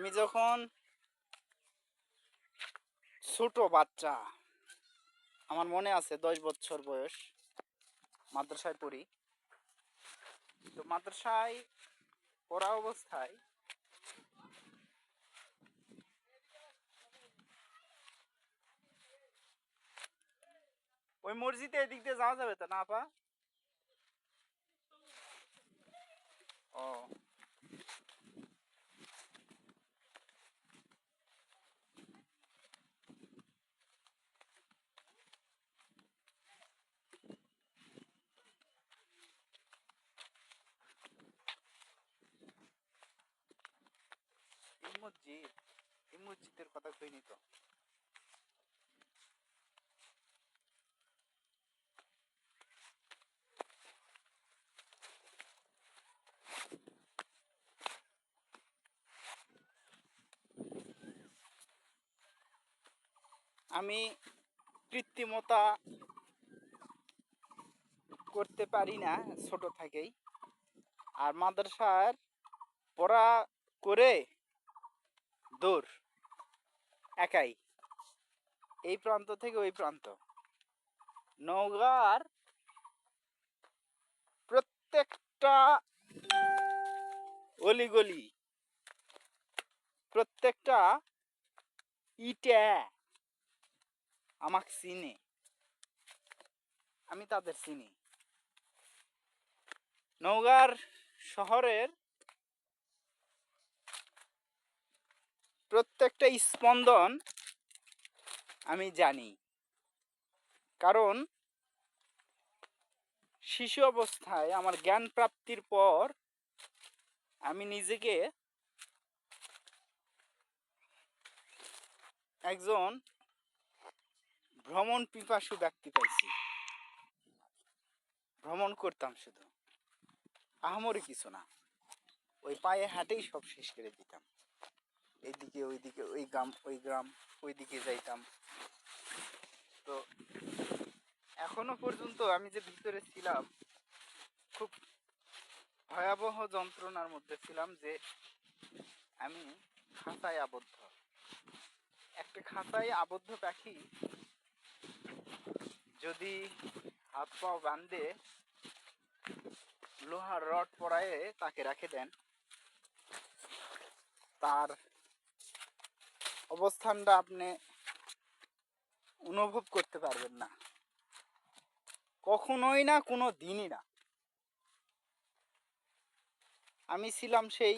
আমি যখন ছোট বাচ্চা, আমার মনে আছে 10 বছর বয়স, মাদ্রাসায় পড়ি। তো মাদ্রাসায় পড়া অবস্থায় ওই মসজিদে এদিক দিয়ে যাওয়া যাবে তো না আপা? ও, এই মসজিদের কথা কইনি তো। আমি কৃত্রিমতা করতে পারি না ছোট থেকেই। আর মাদ্রাসার পড়া করে দৌড় একাই, এই প্রান্ত থেকে ওই প্রান্ত। নওগাঁর প্রত্যেকটা অলিগলি, প্রত্যেকটা ইটা আমাকে চিনে, আমি তাদের চিনি। নওগাঁর শহরের প্রত্যেকটা স্পন্দন আমি জানি, কারণ শিশু অবস্থায় আমার জ্ঞান প্রাপ্তির পর আমি নিজেকে একজন ভ্রমণ পিপাসু ব্যক্তি পাইছি। ভ্রমণ করতাম শুধু, আহামরি কিছু না, ওই পায়ে হাঁটেই সব শেষ করে দিতাম। এইদিকে ওইদিকে, ওই গ্রাম ওই গ্রাম, ওইদিকে যাইতাম। তো এখনো পর্যন্ত আমি যে ভিতরে ছিলাম, খুব ভয়াবহ যন্ত্রণার মধ্যে ছিলাম, যে আমি খাঁচায় আবদ্ধ। একটা খাঁচায় আবদ্ধ পাখি যদি হাত পা বাঁধে লোহার রড পরায়ে তাকে রেখে দেন, তার অবস্থানটা আপনি অনুভব করতে পারবেন না, কখনোই না, কোনো দিনই না। আমি ছিলাম সেই